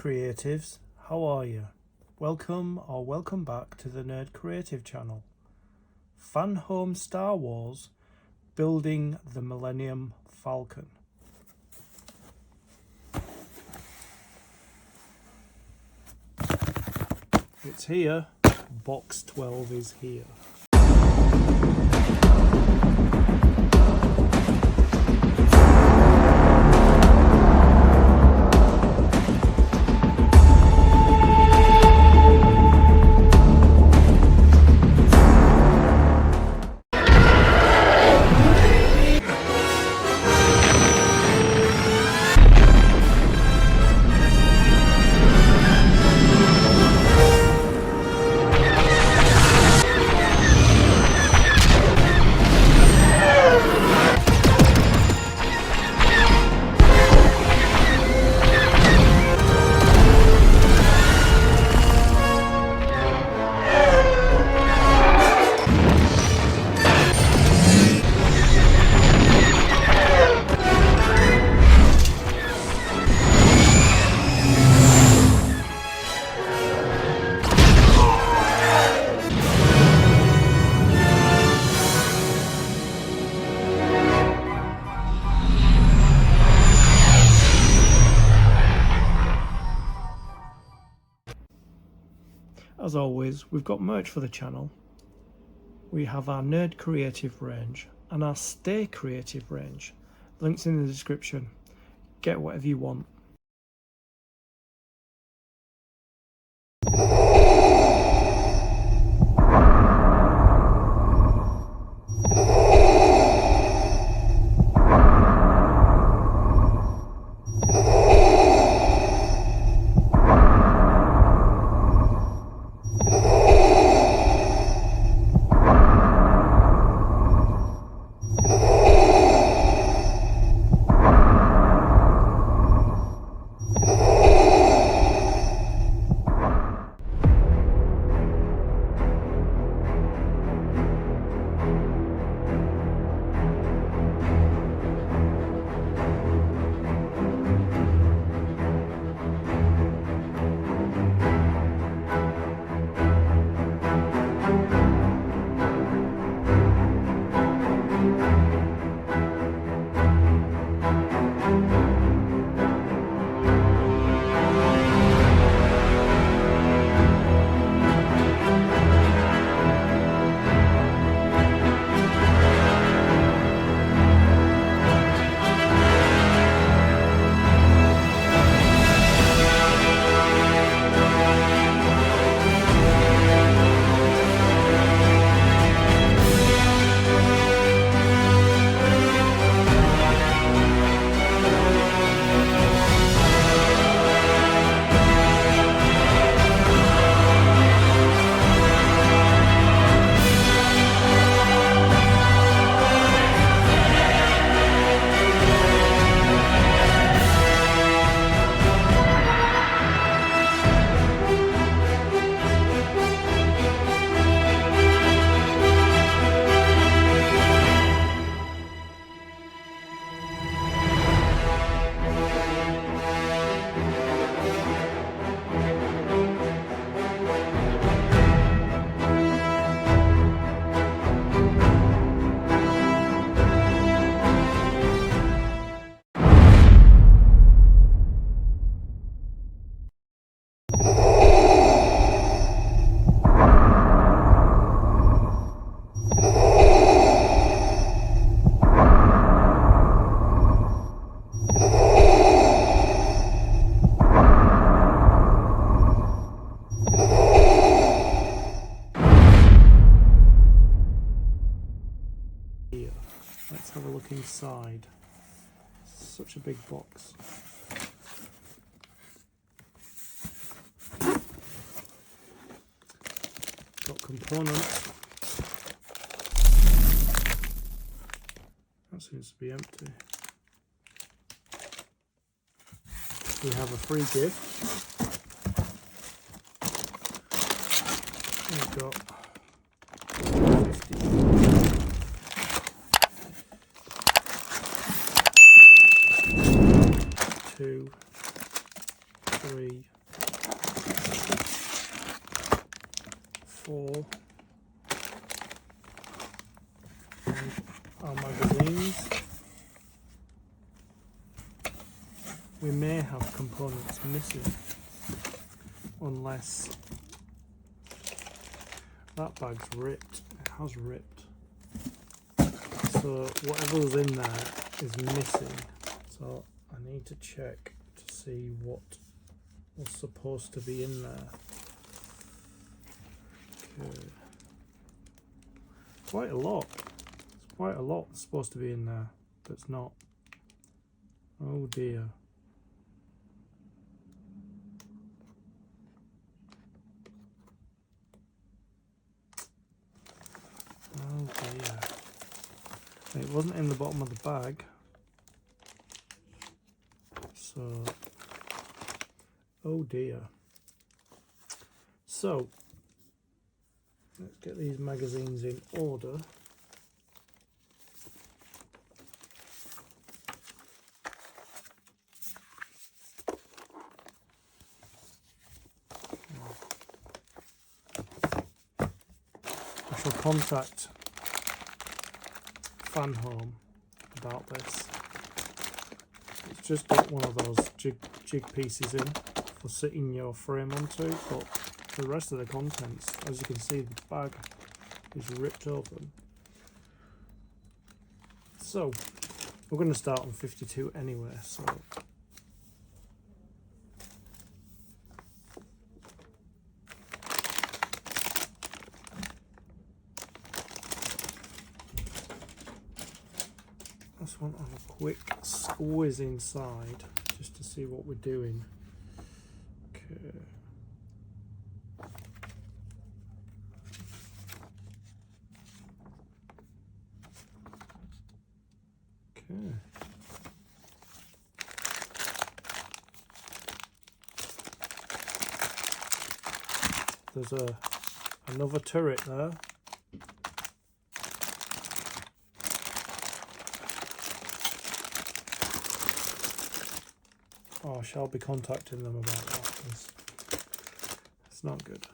Creatives, how are you? Welcome or welcome back to the Nerd Creative channel. FANHOME Star Wars building the Millennium Falcon. It's here. Box 12 is here. As always, we've got merch for the channel. We have our Nerd Creative range and our Stay Creative range. Links in the description. Get whatever you want. look inside. Such a big box. Got components. That seems to be empty. We have a free gift. We've got 50. 2, 3, 4. And our magazines. We may have components missing, unless that bag's ripped. It has ripped. So whatever's in there is missing. So I need to check to see what was supposed to be in there. Okay. Quite a lot. It's quite a lot that's supposed to be in there, but it's not. Oh dear. Oh dear. It wasn't in the bottom of the bag. So, oh dear. So, let's get these magazines in order. I shall contact FANHOME about this. It's just got one of those jig pieces in for sitting your frame onto, but the rest of the contents, as you can see, the bag is ripped open. So we're going to start on 52 anyway, so I just want to have a quick squeeze inside just to see what we're doing. Okay. Okay. There's another turret there. Oh, I shall be contacting them about that. It's not good.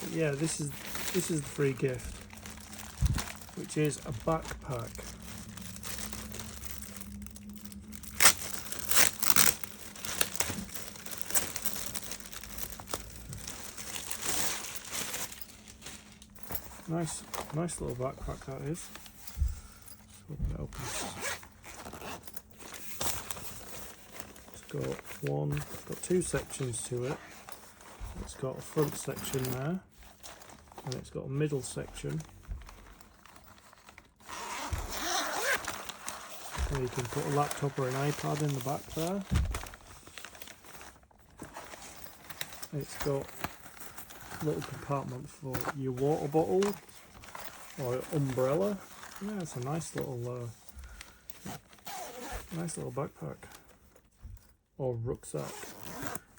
But yeah, this is the free gift, which is a backpack. Nice little backpack that is. Just open it up. It's got two sections to it. It's got a front section there, and it's got a middle section. So you can put a laptop or an iPad in the back there. It's got a little compartment for your water bottle or your umbrella. Yeah, it's a nice little backpack or rucksack,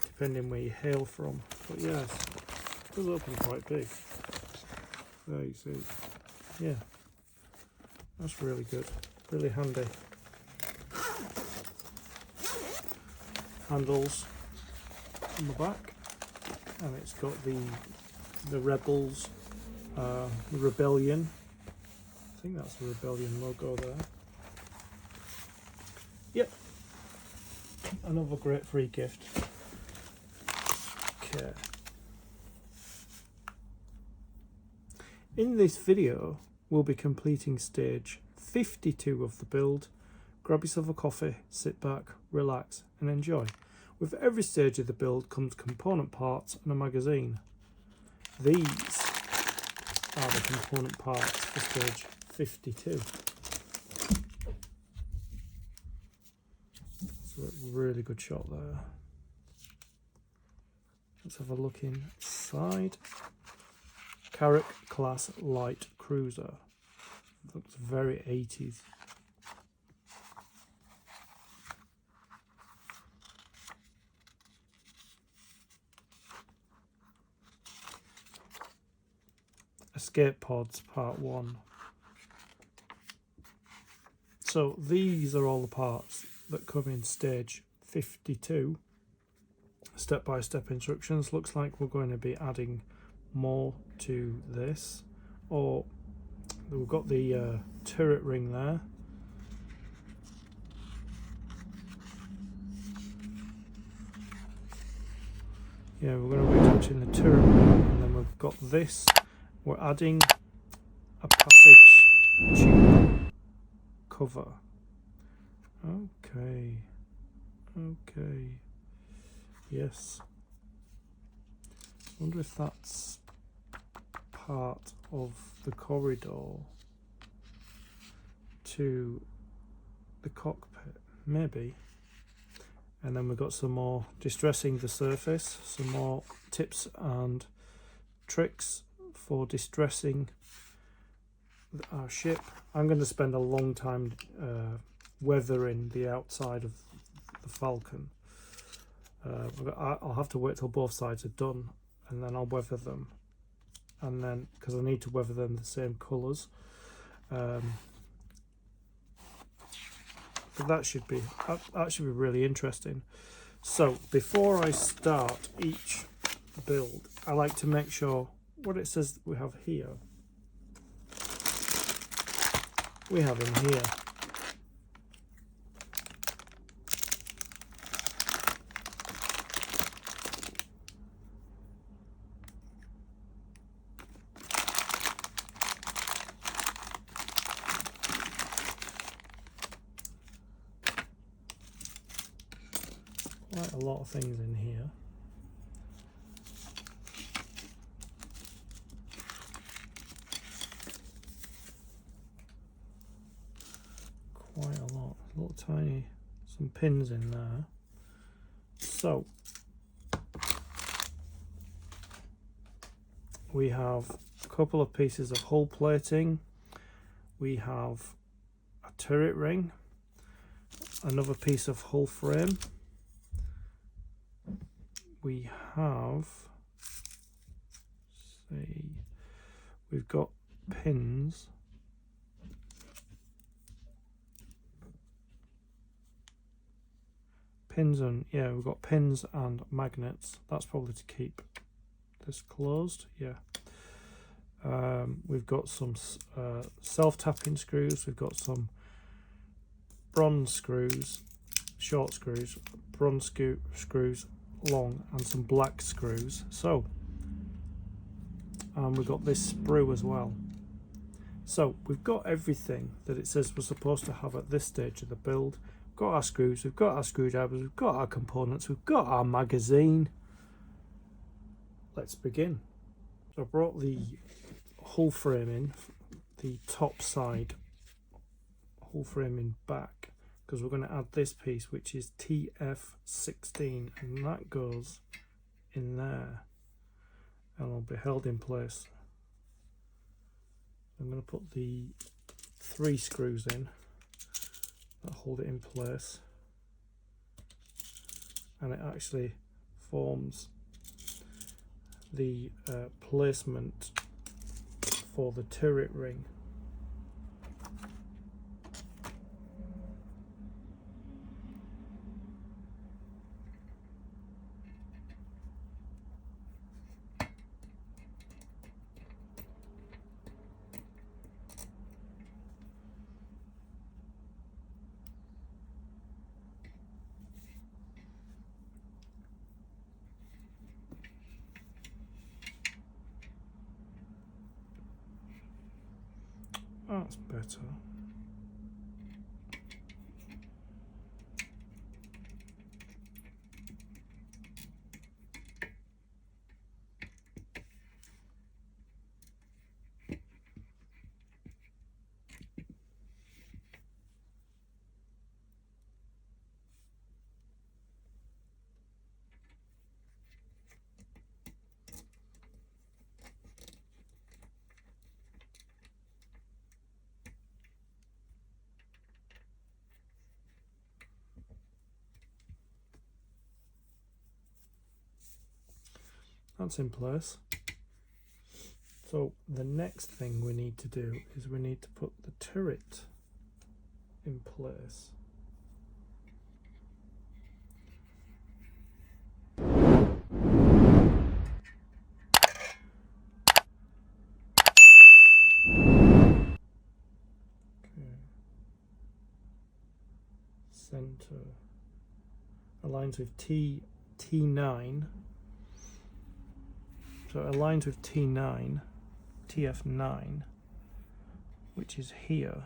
depending where you hail from. But yes, it does open quite big. There you see. Yeah, that's really good, really handy. Handles on the back, and it's got the Rebels, the Rebellion. I think that's the Rebellion logo there. Yep, another great free gift. Okay. In this video, we'll be completing stage 52 of the build. Grab yourself a coffee, sit back, relax and enjoy. With every stage of the build comes component parts and a magazine. These are the component parts for stage 52. So a really good shot there. Let's have a look inside. Carrack class light cruiser. Looks very 80s. Escape pods part 1. So these are all the parts that come in stage 52. Step-by-step instructions. Looks like we're going to be adding more to this. Or we've got the turret ring there. Yeah, we're going to be touching the turret ring, and then we've got this. We're adding a passage tube cover. Okay. Yes. I wonder if that's part of the corridor to the cockpit. Maybe. And then we've got some more distressing the surface, some more tips and tricks for distressing our ship. I'm going to spend a long time weathering the outside of the Falcon. I'll have to wait till both sides are done and then I'll weather them, and then because I need to weather them the same colours. But that should be really interesting. So before I start each build, I like to make sure what it says we have here, we have in here. Quite a lot of things in here. Quite a lot, little tiny, some pins in there. So we have a couple of pieces of hull plating. We have a turret ring, another piece of hull frame. We have, we've got pins. We've got pins and magnets. That's probably to keep this closed. Yeah. We've got some self-tapping screws. We've got some bronze screws, short screws, bronze screws, long, and some black screws. So, and we've got this sprue as well. So we've got everything that it says we're supposed to have at this stage of the build. We've got our screws, we've got our screwdrivers, we've got our components, we've got our magazine. Let's begin. So I brought the hull frame in, the top side hull frame in back, because we're going to add this piece, which is TF16, and that goes in there and will be held in place. I'm going to put the 3 screws in that hold it in place, and it actually forms the placement for the turret ring. That's better. That's in place. So the next thing we need to do is we need to put the turret in place. Okay. Center aligns with T9. So it aligns with T9, TF9, which is here.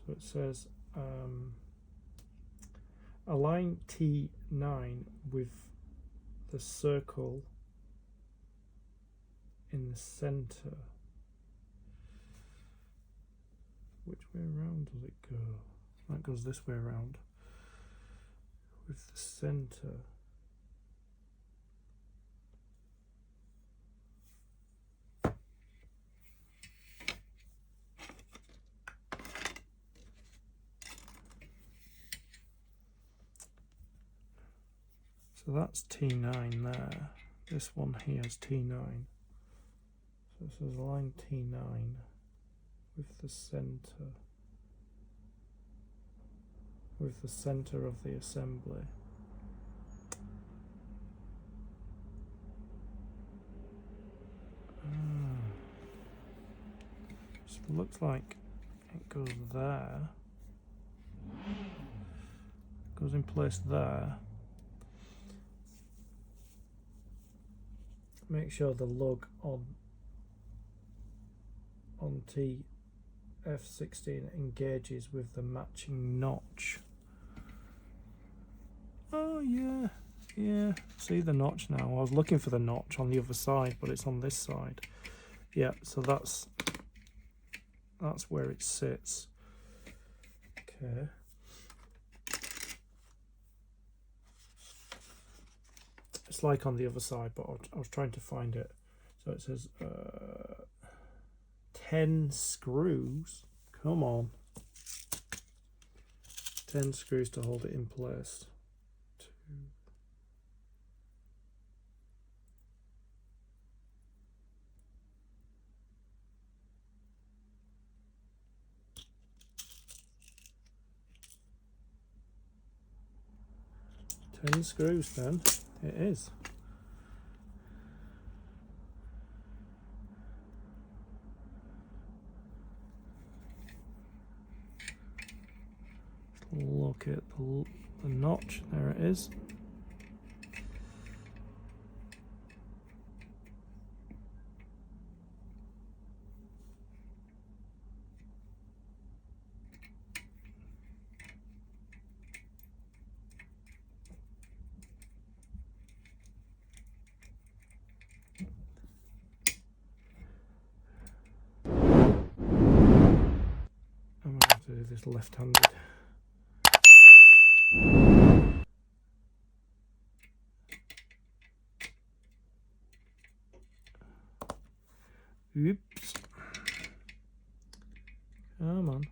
So it says align T9 with the circle in the center. Which way around does it go? That goes this way around. With the center. So that's T9 there. This one here is T9. So it says align T9 with the center. With the center of the assembly. So it looks like it goes there. Goes in place there. Make sure the lug on TF16 engages with the matching notch. Oh yeah, yeah. See the notch now. I was looking for the notch on the other side, but it's on this side. Yeah, so that's where it sits. Okay. It's like on the other side, but I was trying to find it. So it says 10 screws. Come on. 10 screws to hold it in place. 2. Ten screws then. It is. Look at the notch. There it is. I'm going to have to do this left-handed. Oops. Come on.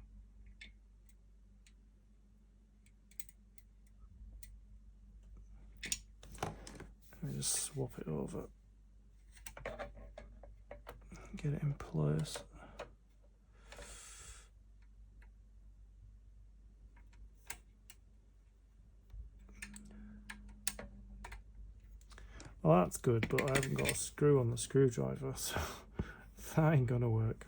Let me just swap it over. Get it in place. Well, that's good, but I haven't got a screw on the screwdriver, so that ain't gonna work.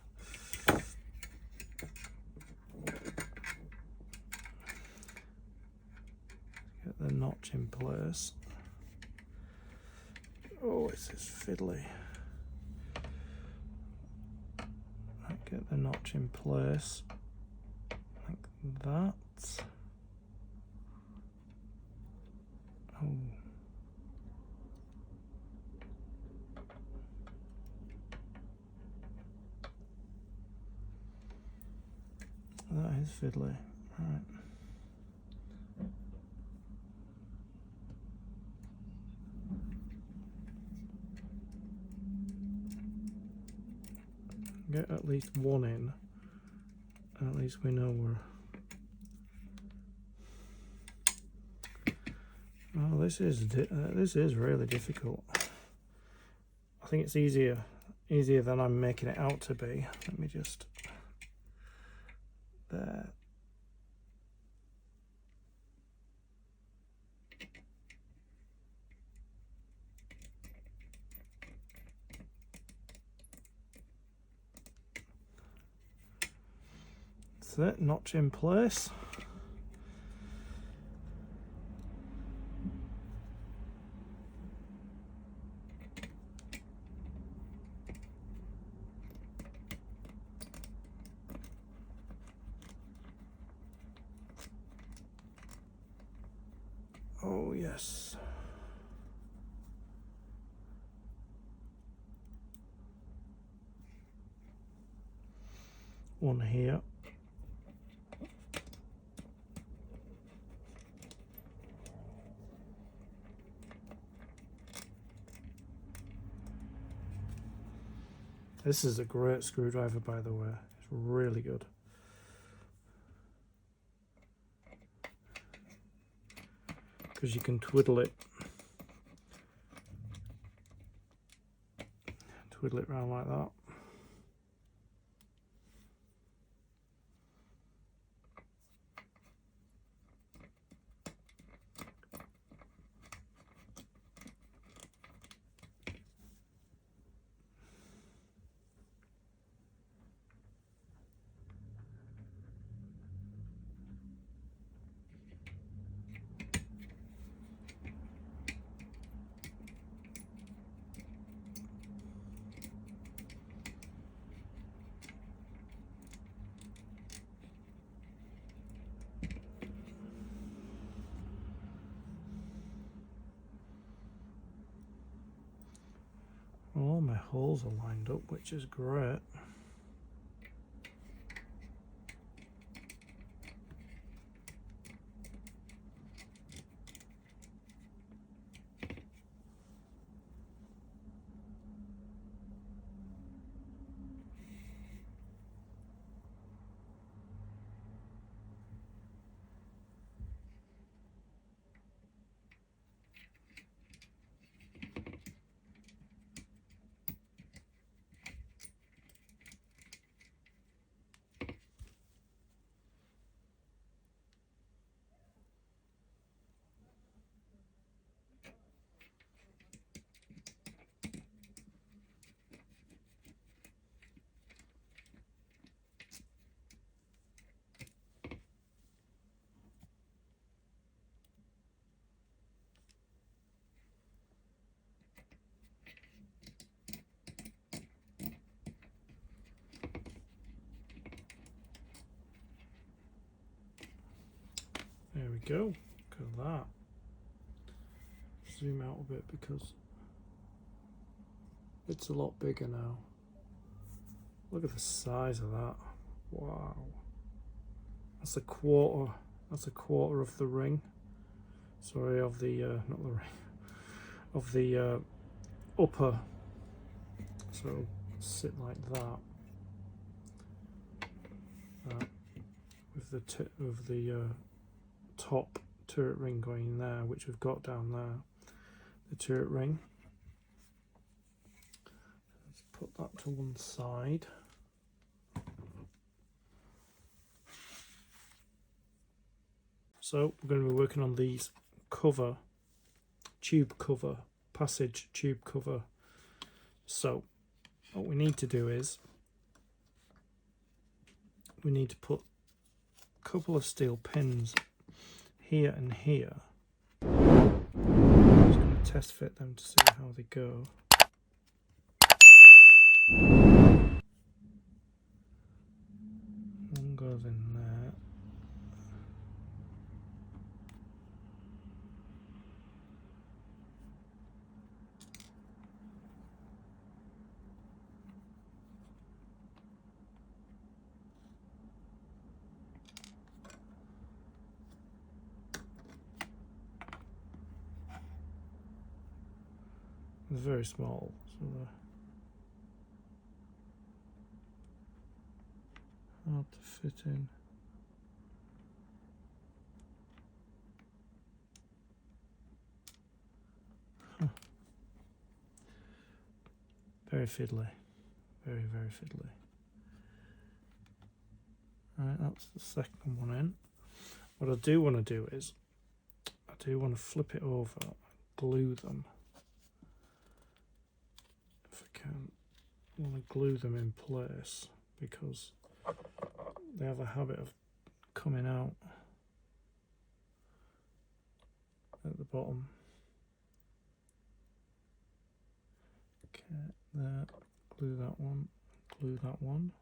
Get the notch in place. Oh, it's fiddly. Get the notch in place like that. Oh. That is fiddly. Right. Get at least one in. At least we know we're. Oh, this is really difficult. I think it's easier than I'm making it out to be. Let me just there. That's it, notch in place. Oh yes. One here. This is a great screwdriver, by the way. It's really good. Because you can twiddle it around like that. All my holes are lined up, which is great. There we go. Look at that. Zoom out a bit because it's a lot bigger now. Look at the size of that. Wow. That's a quarter. That's a quarter of the ring. Sorry, of the not the ring. Of the upper. So sit like that. With the tip of the top turret ring going there, which we've got down there, the turret ring. Let's put that to one side. So we're going to be working on these tube cover, passage tube cover. So what we need to do is we need to put a couple of steel pins here and here. I'm just going to test fit them to see how they go. goes in there. It's very small, so they're hard to fit in. Huh. Very fiddly, very fiddly. Right, that's the second one in. What I do want to do is, I do want to flip it over, glue them. If I can, I want to glue them in place because they have a habit of coming out at the bottom. Okay, there, glue that one, glue that one.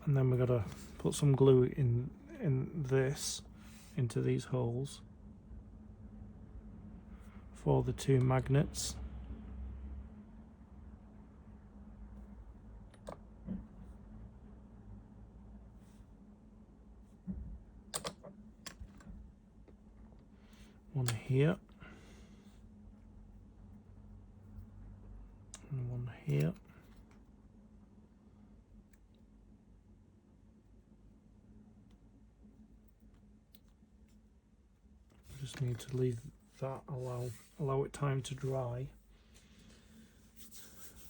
And then we're gonna put some glue in into these holes for the two magnets. One here and one here. Just need to leave that, allow it time to dry.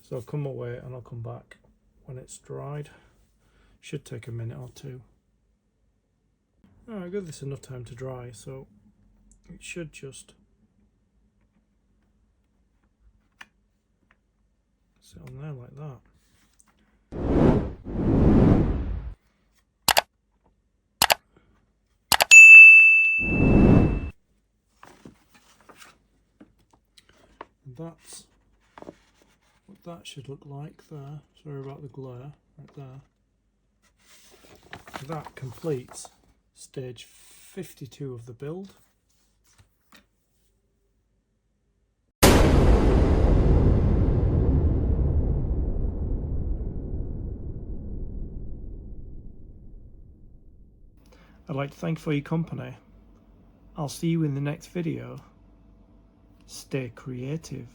So I'll come away and I'll come back when it's dried. Should take a minute or two. I give this enough time to dry, so it should just sit on there like that. That's what that should look like there. Sorry about the glare, right there. That completes stage 52 of the build. I'd like to thank you for your company. I'll see you in the next video. Stay creative.